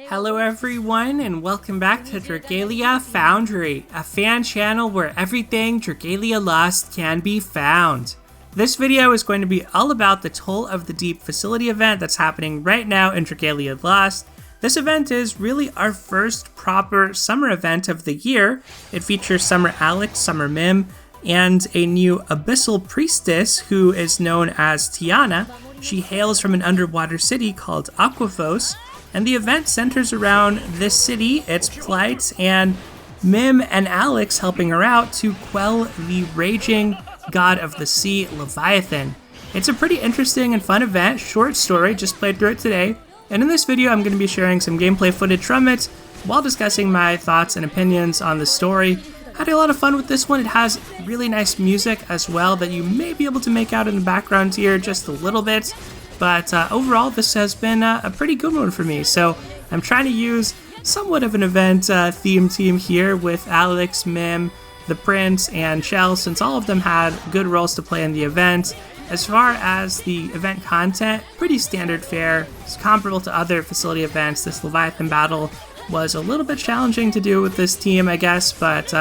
Hello everyone, and welcome back to Dragalia Foundry, a fan channel where everything Dragalia Lost can be found. This video is going to be all about the Toll of the Deep facility event that's happening right now in Dragalia Lost. This event is really our first proper summer event of the year. It features Summer Alex, Summer Mim, and a new Abyssal Priestess who is known as Tiana. She hails from an underwater city called Aquaphos, and the event centers around this city, its plight, and Mim and Alex helping her out to quell the raging god of the sea, Leviathan. It's a pretty interesting and fun event, short story, just played through it today, and in this video I'm going to be sharing some gameplay footage from it while discussing my thoughts and opinions on the story. Had a lot of fun with this one. It has really nice music as well that you may be able to make out in the background here just a little bit. But overall, this has been a pretty good one for me. So I'm trying to use somewhat of an event theme team here with Alex, Mim, the Prince, and Shell, since all of them had good roles to play in the event. As far as the event content, pretty standard fare. It's comparable to other facility events. This Leviathan battle was a little bit challenging to do with this team, I guess, but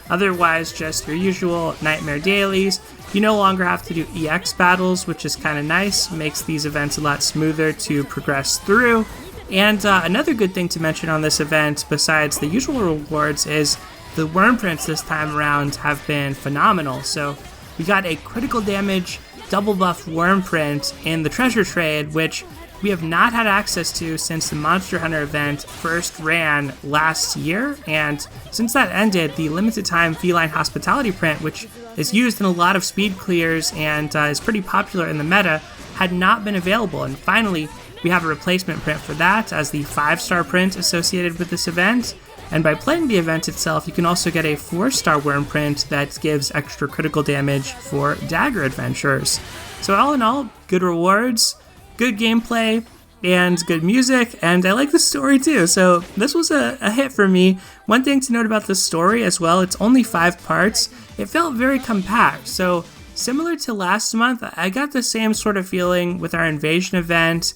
otherwise just your usual nightmare dailies. You no longer have to do EX battles, which is kind of nice, makes these events a lot smoother to progress through. And another good thing to mention on this event, besides the usual rewards, is the worm prints this time around have been phenomenal. So we got a critical damage double buff worm print in the treasure trade, which we have not had access to since the Monster Hunter event first ran last year, and since that ended, the limited time feline hospitality print, which is used in a lot of speed clears and is pretty popular in the meta, had not been available. And finally, we have a replacement print for that as the 5-star print associated with this event. And by playing the event itself, you can also get a 4-star worm print that gives extra critical damage for dagger adventurers. So all in all, good rewards, good gameplay, and good music, and I like the story too, so this was a hit for me. One thing to note about the story as well, it's only 5 parts. It felt very compact, so similar to last month, I got the same sort of feeling with our invasion event,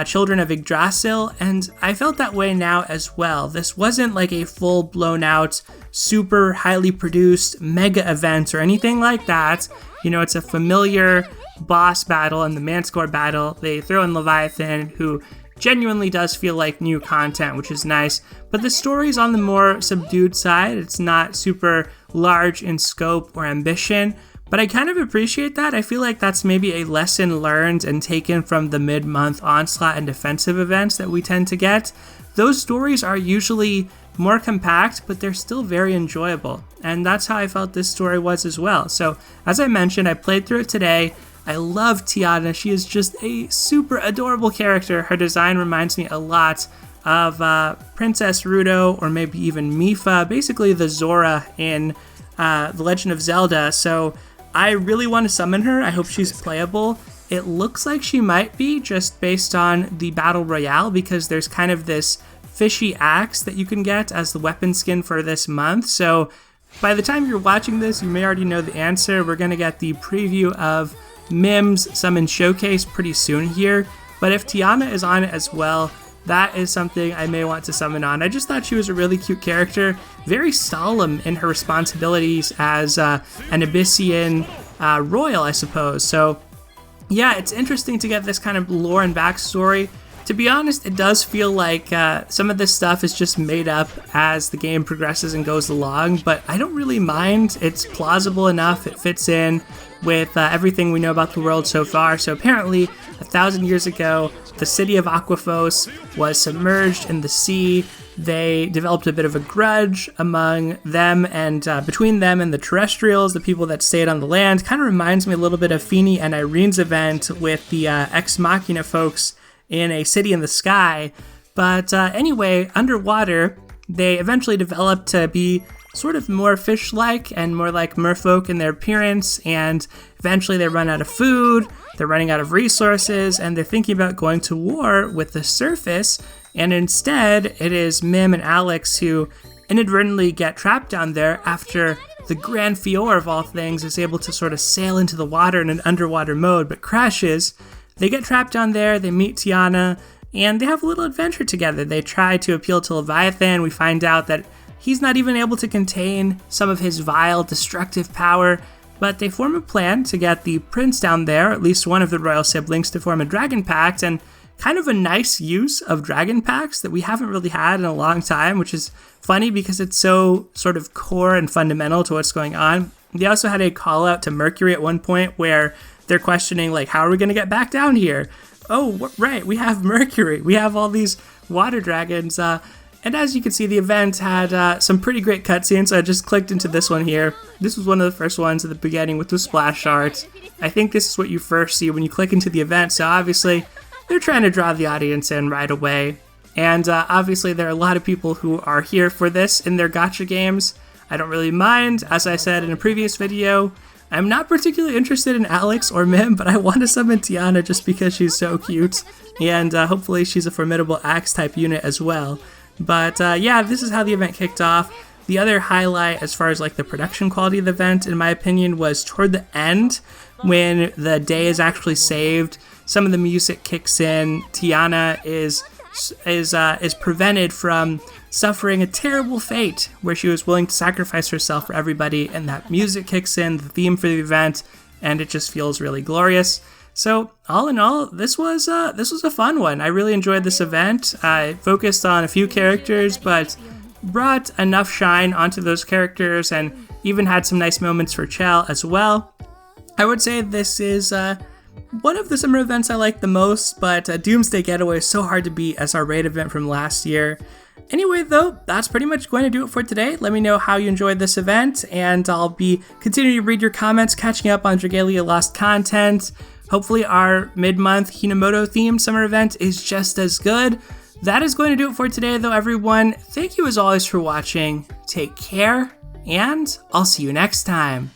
Children of Yggdrasil, and I felt that way now as well. This wasn't like a full blown out, super highly produced mega event or anything like that. You know, it's a familiar boss battle and the Manscore battle. They throw in Leviathan, who genuinely does feel like new content, which is nice, but the story's on the more subdued side. It's not super large in scope or ambition, but I kind of appreciate that. I feel like that's maybe a lesson learned and taken from the mid-month onslaught and defensive events that we tend to get. Those stories are usually more compact, but they're still very enjoyable, and that's how I felt this story was as well. So as I mentioned, I played through it today. I love Tiana. She is just a super adorable character. Her design reminds me a lot of Princess Ruto, or maybe even Mipha, basically the Zora in The Legend of Zelda. So I really want to summon her. I hope she's playable. It looks like she might be, just based on the Battle Royale, because there's kind of this fishy axe that you can get as the weapon skin for this month. So by the time you're watching this, you may already know the answer. We're going to get the preview of Mim's Summon Showcase pretty soon here, but if Tiana is on it as well, that is something I may want to summon on. I just thought she was a really cute character, very solemn in her responsibilities as an Abyssian royal, I suppose. So yeah, it's interesting to get this kind of lore and backstory. To be honest, it does feel like some of this stuff is just made up as the game progresses and goes along, but I don't really mind. It's plausible enough, it fits in with everything we know about the world so far. So apparently, 1,000 years ago, the city of Aquaphos was submerged in the sea. They developed a bit of a grudge among them and between them and the terrestrials, the people that stayed on the land. Kind of reminds me a little bit of Feeny and Irene's event with the Ex Machina folks in A City in the Sky. But anyway, underwater, they eventually developed to be sort of more fish-like and more like merfolk in their appearance, and eventually they run out of food, they're running out of resources, and they're thinking about going to war with the surface, and instead it is Mim and Alex who inadvertently get trapped down there after the Grand Fior of all things is able to sort of sail into the water in an underwater mode, but crashes. They get trapped down there, they meet Tiana, and they have a little adventure together. They try to appeal to Leviathan. We find out that he's not even able to contain some of his vile, destructive power, but they form a plan to get the prince down there, at least one of the royal siblings, to form a dragon pact, and kind of a nice use of dragon pacts that we haven't really had in a long time, which is funny because it's so sort of core and fundamental to what's going on. They also had a call out to Mercury at one point where they're questioning, like, how are we going to get back down here? Oh, right, we have Mercury. We have all these water dragons. And as you can see, the event had some pretty great cutscenes, so I just clicked into this one here. This was one of the first ones at the beginning with the splash art. I think this is what you first see when you click into the event, so obviously they're trying to draw the audience in right away. And obviously there are a lot of people who are here for this in their gacha games. I don't really mind. As I said in a previous video, I'm not particularly interested in Alex or Mim, but I want to summon Tiana just because she's so cute. And hopefully she's a formidable axe type unit as well. But yeah, this is how the event kicked off. The other highlight as far as like the production quality of the event, in my opinion, was toward the end when the day is actually saved. Some of the music kicks in. Tiana is prevented from suffering a terrible fate where she was willing to sacrifice herself for everybody, and that music kicks in, the theme for the event, and it just feels really glorious. So all in all, this was a fun one. I really enjoyed this event. I focused on a few characters, but brought enough shine onto those characters, and even had some nice moments for Chell as well. I would say this is one of the summer events I like the most, but Doomsday Getaway is so hard to beat as our raid event from last year. Anyway, though, that's pretty much going to do it for today. Let me know how you enjoyed this event, and I'll be continuing to read your comments, catching up on Dragalia Lost content. Hopefully our mid-month Hinamoto-themed summer event is just as good. That is going to do it for today, though, everyone. Thank you as always for watching. Take care, and I'll see you next time.